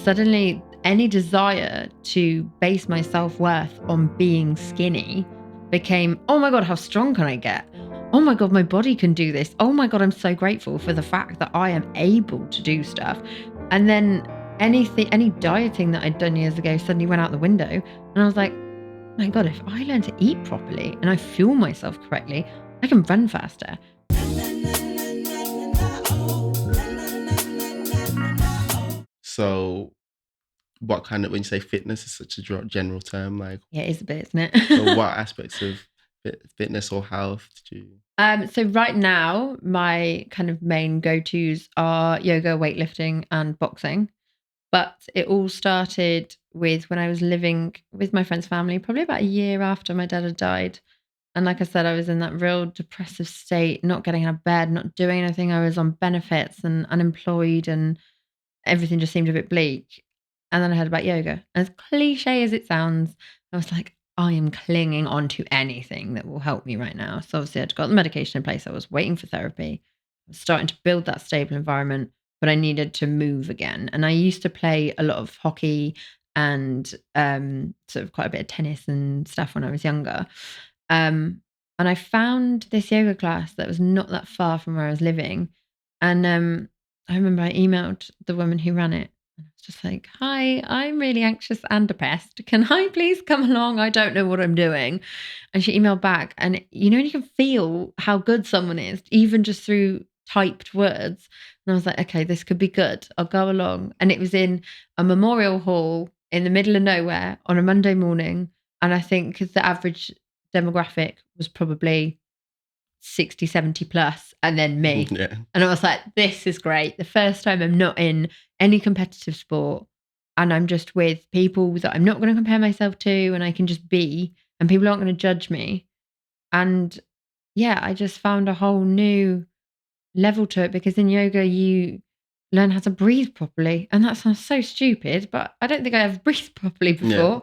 suddenly any desire to base my self-worth on being skinny became, oh my God, how strong can I get? Oh my God, my body can do this. Oh my God, I'm so grateful for the fact that I am able to do stuff. And then any dieting that I'd done years ago suddenly went out the window. And I was like, my God, if I learn to eat properly and I fuel myself correctly, I can run faster. So what kind of, when you say fitness is such a general term, like, Yeah, it is a bit, isn't it? so what aspects of fitness or health did you? So right now, my kind of main go-tos are yoga, weightlifting, and boxing. But it all started with when I was living with my friend's family, probably about a year after my dad had died. And like I said, I was in that real depressive state, not getting out of bed, not doing anything. I was on benefits and unemployed, and everything just seemed a bit bleak. And then I heard about yoga. As cliche as it sounds, I was like, I am clinging on to anything that will help me right now. So obviously I'd got the medication in place. I was waiting for therapy. I was starting to build that stable environment, but I needed to move again. And I used to play a lot of hockey and sort of quite a bit of tennis and stuff when I was younger. And I found this yoga class that was not that far from where I was living. And I remember I emailed the woman who ran it. And I was just like, hi, I'm really anxious and depressed. Can I please come along? I don't know what I'm doing. And she emailed back. And you can feel how good someone is, even just through typed words. And I was like, okay, this could be good. I'll go along. And it was in a memorial hall in the middle of nowhere on a Monday morning. And I think the average demographic was probably 60, 70 plus, and then me. Yeah. And I was like, this is great. The first time I'm not in any competitive sport and I'm just with people that I'm not going to compare myself to, and I can just be, and people aren't going to judge me. And yeah, I just found a whole new level to it, because in yoga, you learn how to breathe properly. And that sounds so stupid, but I don't think I ever breathed properly before. Yeah.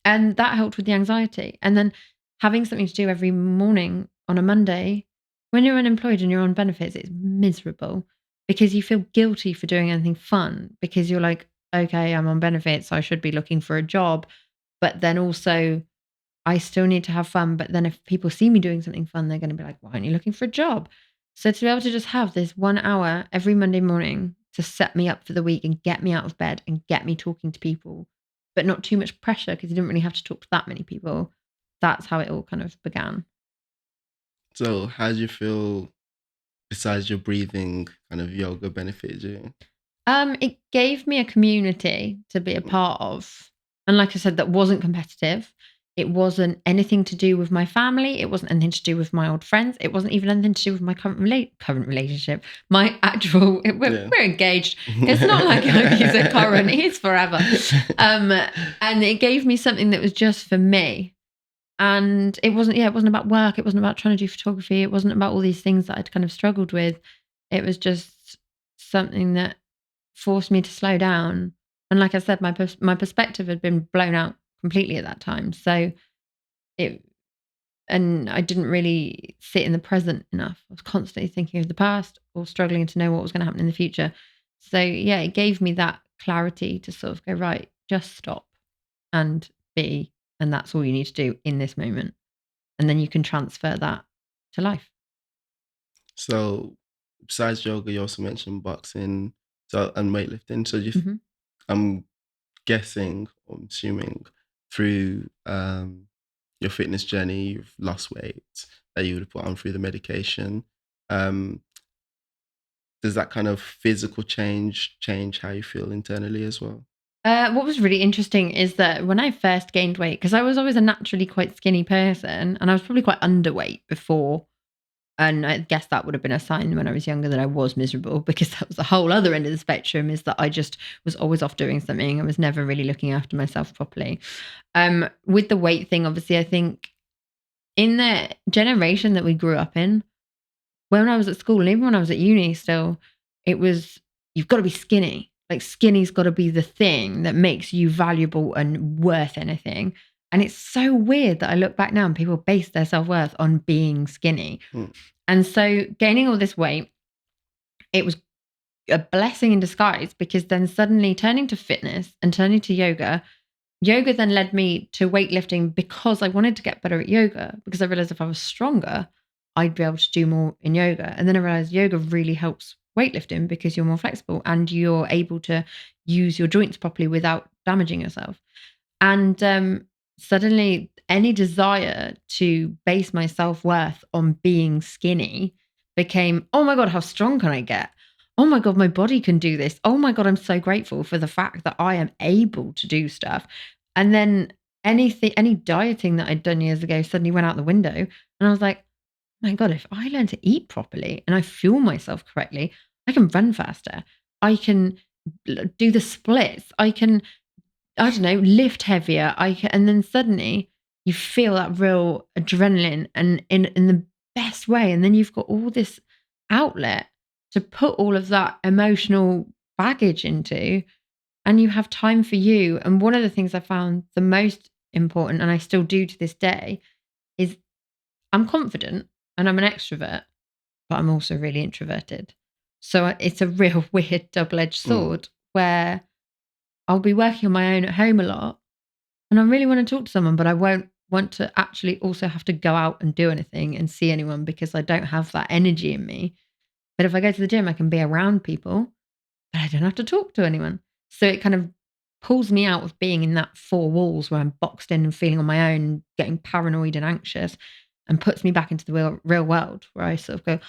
And that helped with the anxiety. And then having something to do every morning on a Monday, when you're unemployed and you're on benefits, it's miserable because you feel guilty for doing anything fun, because you're like, okay, I'm on benefits, so I should be looking for a job. But then also, I still need to have fun. But then if people see me doing something fun, they're going to be like, why aren't you looking for a job? So to be able to just have this 1 hour every Monday morning to set me up for the week and get me out of bed and get me talking to people, but not too much pressure because you didn't really have to talk to that many people. That's how it all kind of began. So how do you feel, besides your breathing, kind of yoga benefited you? It gave me a community to be a part of. And like I said, that wasn't competitive. It wasn't anything to do with my family. It wasn't anything to do with my old friends. It wasn't even anything to do with my current relationship. My actual, we're engaged. It's not like he's a current, he's forever. And it gave me something that was just for me. And it wasn't about work. It wasn't about trying to do photography. It wasn't about all these things that I'd kind of struggled with. It was just something that forced me to slow down. And like I said, my perspective had been blown out completely at that time. So I didn't really sit in the present enough. I was constantly thinking of the past or struggling to know what was going to happen in the future. So yeah, it gave me that clarity to sort of go, right, just stop and be. And that's all you need to do in this moment. And then you can transfer that to life. So besides yoga, you also mentioned boxing, and weightlifting. So Mhm. I'm guessing, or I'm assuming, through your fitness journey, you've lost weight that you would have put on through the medication. Um, does that kind of physical change how you feel internally as well? What was really interesting is that when I first gained weight, because I was always a naturally quite skinny person, and I was probably quite underweight before. And I guess that would have been a sign when I was younger that I was miserable, because that was the whole other end of the spectrum, is that I just was always off doing something. I was never really looking after myself properly. With the weight thing, obviously, I think in the generation that we grew up in, when I was at school and even when I was at uni still, it was, you've got to be skinny. Like skinny's got to be the thing that makes you valuable and worth anything. And it's so weird that I look back now and people base their self-worth on being skinny. Mm. And so gaining all this weight, it was a blessing in disguise, because then suddenly turning to fitness and turning to yoga then led me to weightlifting because I wanted to get better at yoga, because I realized if I was stronger, I'd be able to do more in yoga. And then I realized yoga really helps weightlifting because you're more flexible and you're able to use your joints properly without damaging yourself. And suddenly, any desire to base my self worth on being skinny became, oh my God, how strong can I get? Oh my God, my body can do this. Oh my God, I'm so grateful for the fact that I am able to do stuff. And then any dieting that I'd done years ago suddenly went out the window. And I was like, my God, if I learn to eat properly and I fuel myself correctly, I can run faster. I can do the splits. I can, I don't know, lift heavier. And then suddenly you feel that real adrenaline and in the best way. And then you've got all this outlet to put all of that emotional baggage into, and you have time for you. And one of the things I found the most important, and I still do to this day, is I'm confident and I'm an extrovert, but I'm also really introverted. So it's a real weird double-edged sword where I'll be working on my own at home a lot and I really want to talk to someone, but I won't want to actually also have to go out and do anything and see anyone because I don't have that energy in me. But if I go to the gym, I can be around people, but I don't have to talk to anyone. So it kind of pulls me out of being in that four walls where I'm boxed in and feeling on my own, getting paranoid and anxious, and puts me back into the real world where I sort of go,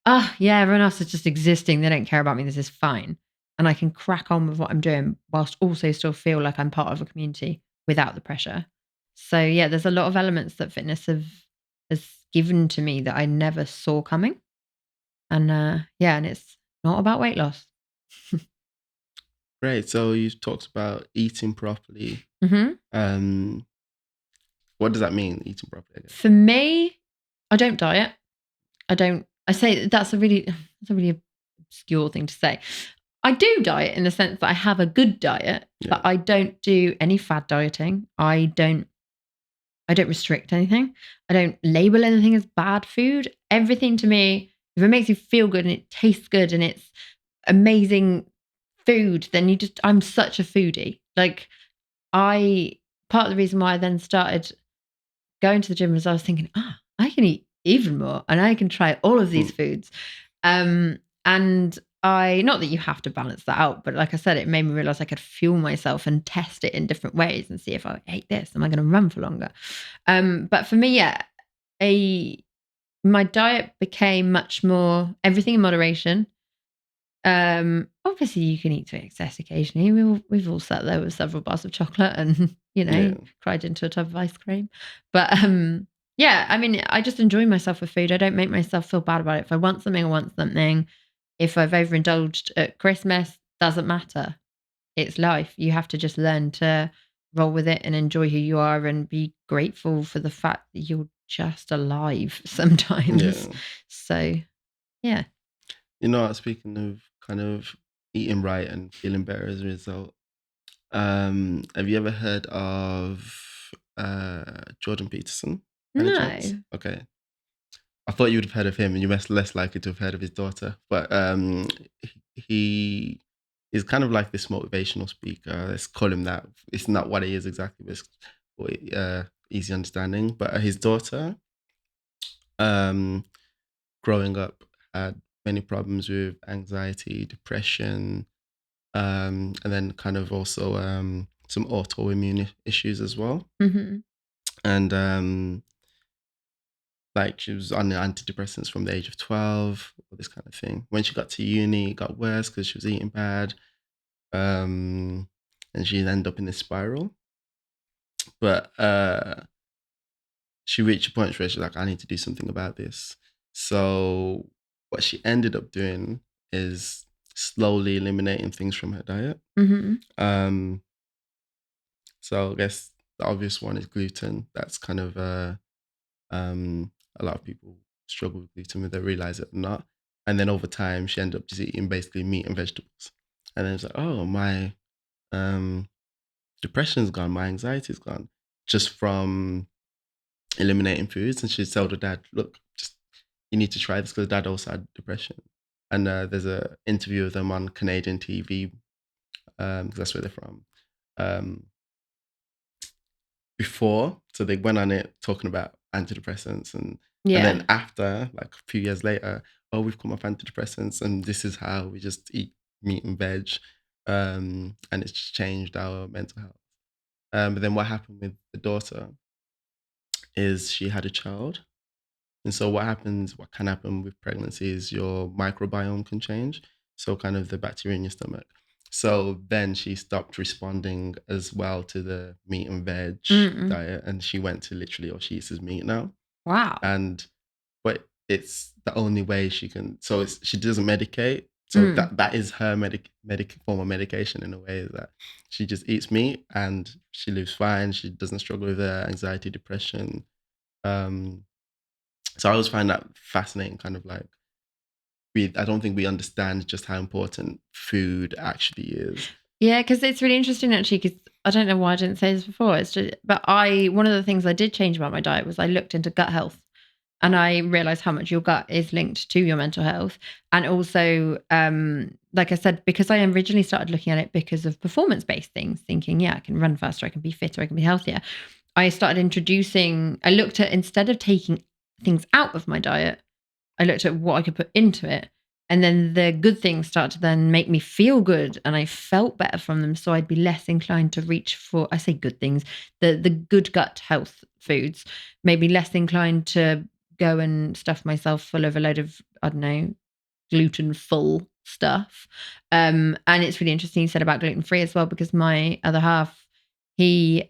oh, yeah, everyone else is just existing. They don't care about me. This is fine. And I can crack on with what I'm doing whilst also still feel like I'm part of a community without the pressure. So yeah, there's a lot of elements that fitness has given to me that I never saw coming. And yeah, and it's not about weight loss. Great. So you talked about eating properly. Hmm. What does that mean, eating properly? I guess? For me, I don't diet. I say that's a really obscure thing to say. I do diet in the sense that I have a good diet, but I don't do any fad dieting. I don't restrict anything. I don't label anything as bad food. Everything to me, if it makes you feel good and it tastes good and it's amazing food, then I'm such a foodie. Like part of the reason why I then started going to the gym was I was thinking, I can eat even more and I can try all of these foods. And not that you have to balance that out, but like I said, it made me realize I could fuel myself and test it in different ways and see if I ate this, am I going to run for longer? But for me, yeah, my diet became much more everything in moderation. Obviously you can eat to excess occasionally. We've all sat there with several bars of chocolate and, cried into a tub of ice cream. But yeah, I mean, I just enjoy myself with food. I don't make myself feel bad about it. If I want something, I want something. If I've overindulged at Christmas, doesn't matter. It's life. You have to just learn to roll with it and enjoy who you are and be grateful for the fact that you're just alive sometimes. Yeah. So yeah. Speaking of kind of eating right and feeling better as a result, have you ever heard of Jordan Peterson? By any chance? No. Okay. I thought you would have heard of him, and you're less likely to have heard of his daughter. But he is kind of like this motivational speaker. Let's call him that. It's not what he is exactly, but it's easy understanding. But his daughter, um, growing up, had many problems with anxiety, depression, and then kind of also some autoimmune issues as well. Mm-hmm. And like she was on the antidepressants from the age of 12, all this kind of thing. When she got to uni, it got worse because she was eating bad. And she ended up in this spiral. But she reached a point where she's like, I need to do something about this. So what she ended up doing is slowly eliminating things from her diet. Mm-hmm. So I guess the obvious one is gluten. That's kind of a lot of people struggle with gluten whether they realize it or not. And then over time, she ended up just eating basically meat and vegetables. And then it's like, oh, my depression's gone, my anxiety's gone, just from eliminating foods. And she'd tell her dad, look, just you need to try this because dad also had depression. and there's a interview of them on Canadian TV. 'Cause that's where they're from. Um, Before, so they went on it talking about antidepressants, and Yeah. then after, like a few years later, oh, we've come off antidepressants, and this is how we just eat meat and veg, and it's just changed our mental health. But then what happened with the daughter is she had a child. And so what can happen with pregnancy is your microbiome can change. So kind of the bacteria in your stomach. So then she stopped responding as well to the meat and veg Mm. diet. And she went to literally all she eats is meat now. Wow. And but it's the only way she can, so she doesn't medicate. So Mm. that is her medic form of medication in a way, is that she just eats meat and she lives fine. She doesn't struggle with anxiety, depression. Um, so I always find that fascinating, kind of like I don't think we understand just how important food actually is. Yeah, because it's really interesting actually. Because I don't know why I didn't say this before. It's just, but one of the things I did change about my diet was I looked into gut health, and I realized how much your gut is linked to your mental health, and also, like I said, because I originally started looking at it because of performance based things, thinking, yeah, I can run faster, I can be fitter, I can be healthier. I started introducing. I looked at, instead of taking things out of my diet, I looked at what I could put into it. And then the good things start to then make me feel good, and I felt better from them. So I'd be less inclined to reach for, I say good things, the good gut health foods, made me less inclined to go and stuff myself full of a load of, I don't know, gluten full stuff. And it's really interesting you said about gluten free as well, because my other half, he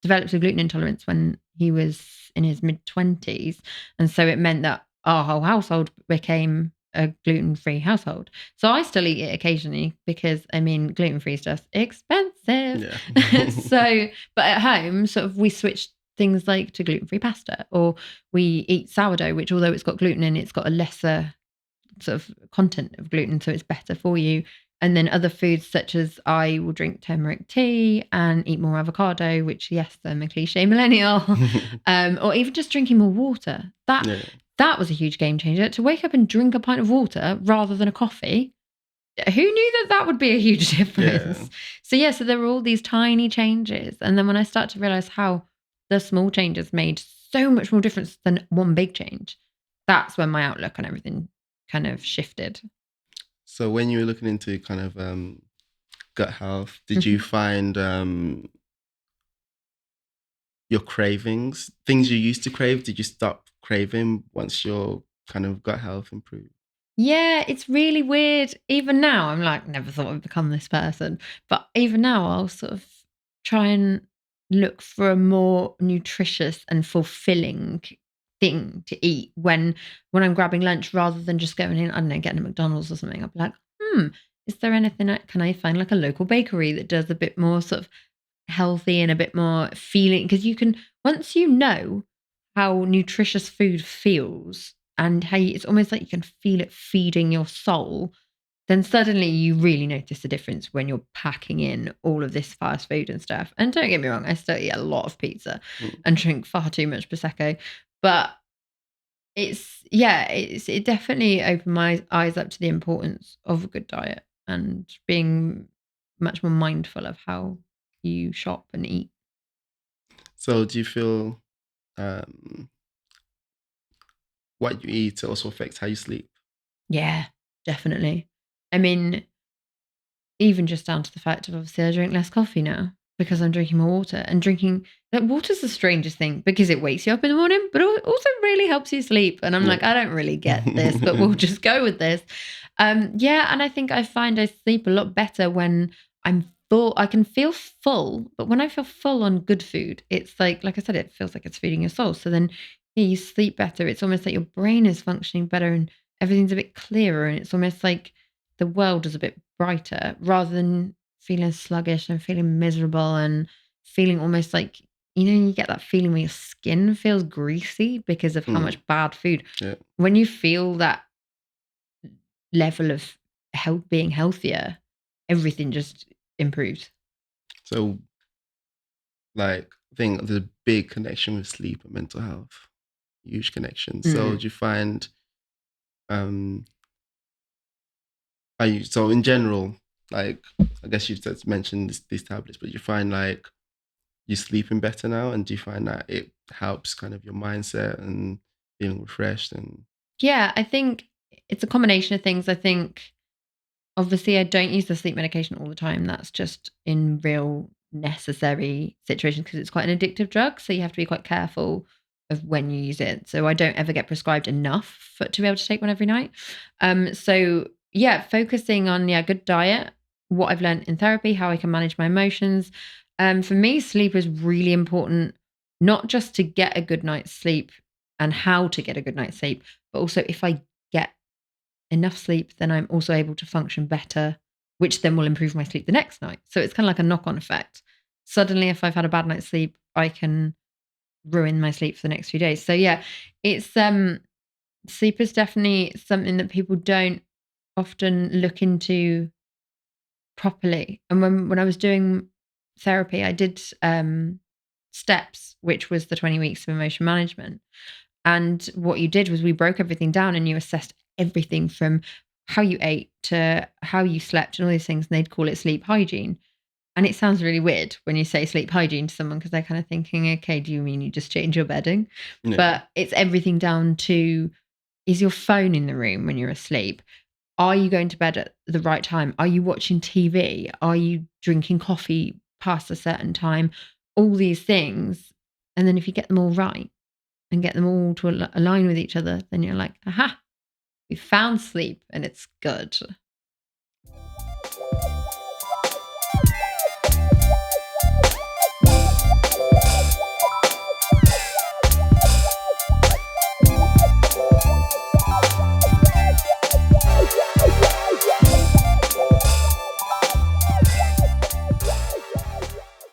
developed a gluten intolerance when he was in his mid-20s. And so it meant that our whole household became a gluten-free household. So I still eat it occasionally because, I mean, gluten-free stuff's expensive. Yeah. So, but at home, sort of we switched things like to gluten-free pasta, or we eat sourdough, which although it's got gluten in, it's got a lesser sort of content of gluten, so it's better for you. And then other foods, such as I will drink turmeric tea and eat more avocado, which, yes, I'm a cliche millennial, or even just drinking more water. Yeah. That was a huge game changer. To wake up and drink a pint of water rather than a coffee. Who knew that that would be a huge Yeah. difference? So yeah, so there were all these tiny changes, and then when I start to realize how the small changes made so much more difference than one big change, that's when my outlook on everything kind of shifted. So when you were looking into kind of gut health, did you Mhm. find your cravings, things you used to crave, did you stop craving once your kind of gut health improved? Yeah, it's really weird. Even now, I'm like, never thought I'd become this person. But even now, I'll sort of try and look for a more nutritious and fulfilling thing to eat when I'm grabbing lunch, rather than just going in, I don't know, getting a McDonald's or something. I'll be like, is there anything can I find like a local bakery that does a bit more sort of healthy and a bit more feeling, because you can, once you know how nutritious food feels and how it's almost like you can feel it feeding your soul, then suddenly you really notice the difference when you're packing in all of this fast food and stuff. And don't get me wrong, I still eat a lot of pizza Mm. and drink far too much prosecco, but it definitely opened my eyes up to the importance of a good diet and being much more mindful of how you shop and eat. So do you feel um, what you eat also affects how you sleep? Yeah, definitely. I mean, even just down to the fact of, obviously I drink less coffee now because I'm drinking more water, and drinking like water's the strangest thing because it wakes you up in the morning, but it also really helps you sleep. And I'm Yeah. like, I don't really get this, but we'll just go with this. Yeah, and I think I find I sleep a lot better when I'm full. I can feel full, but when I feel full on good food, it's like I said, it feels like it's feeding your soul. So then, yeah, you sleep better. It's almost like your brain is functioning better and everything's a bit clearer, and it's almost like the world is a bit brighter, rather than feeling sluggish and feeling miserable and feeling almost like, you get that feeling where your skin feels greasy because of how Mm, much bad food. yeah. When you feel that level of health, being healthier, everything just improves. So like I think there's a big connection with sleep and mental health. Huge connection. So Mm. do you find um So in general, like I guess you've just mentioned these tablets, but you find like you're sleeping better now, and do you find that it helps kind of your mindset and feeling refreshed and Yeah, I think it's a combination of things. I think obviously I don't use the sleep medication all the time. That's just in real necessary situations because it's quite an addictive drug. So you have to be quite careful of when you use it. So I don't ever get prescribed enough to be able to take one every night. So yeah, focusing on good diet, what I've learned in therapy, how I can manage my emotions. For me, sleep is really important, not just to get a good night's sleep and how to get a good night's sleep, but also if I get enough sleep, then I'm also able to function better, which then will improve my sleep the next night. So it's kind of like a knock on effect. Suddenly, if I've had a bad night's sleep, I can ruin my sleep for the next few days. So yeah, it's sleep is definitely something that people don't often look into properly. And when I was doing therapy, I did steps, which was the 20 weeks of emotion management. And what you did was we broke everything down and you assessed everything from how you ate to how you slept and all these things. And they'd call it sleep hygiene. And it sounds really weird when you say sleep hygiene to someone because they're kind of thinking, okay, do you mean you just change your bedding? yeah, But it's everything down to, is your phone in the room when you're asleep? Are you going to bed at the right time? Are you watching TV? Are you drinking coffee past a certain time? All these things. And then if you get them all right, and get them all to align with each other, then you're like, aha, we found sleep and it's good.